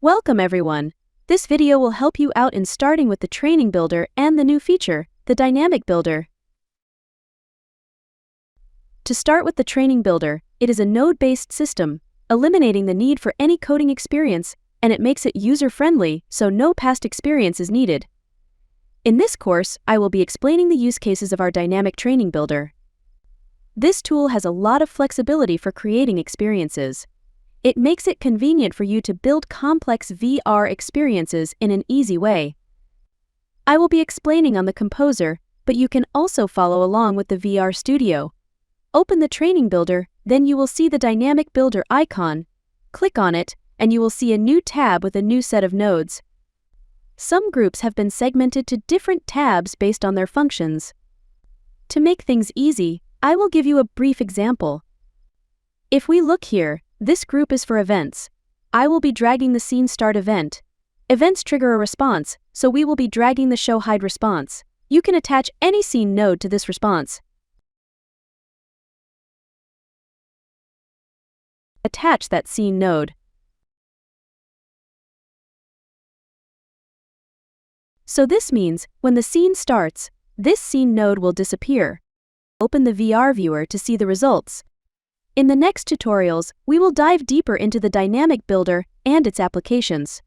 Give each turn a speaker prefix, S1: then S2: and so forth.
S1: Welcome everyone! This video will help you out in starting with the Training Builder and the new feature, the Dynamic Builder. To start with the Training Builder, it is a node-based system, eliminating the need for any coding experience, and it makes it user-friendly, so no past experience is needed. In this course, I will be explaining the use cases of our Dynamic Training Builder. This tool has a lot of flexibility for creating experiences. It makes it convenient for you to build complex VR experiences in an easy way. I will be explaining on the Composer, but you can also follow along with the VR Studio. Open the Training Builder, then you will see the Dynamic Builder icon. Click on it, and you will see a new tab with a new set of nodes. Some groups have been segmented to different tabs based on their functions. To make things easy, I will give you a brief example. If we look here, this group is for events. I will be dragging the scene start event. Events trigger a response, so we will be dragging the show hide response. You can attach any scene node to this response. Attach that scene node. So this means, when the scene starts, this scene node will disappear. Open the VR viewer to see the results. In the next tutorials, we will dive deeper into the Dynamic Builder and its applications.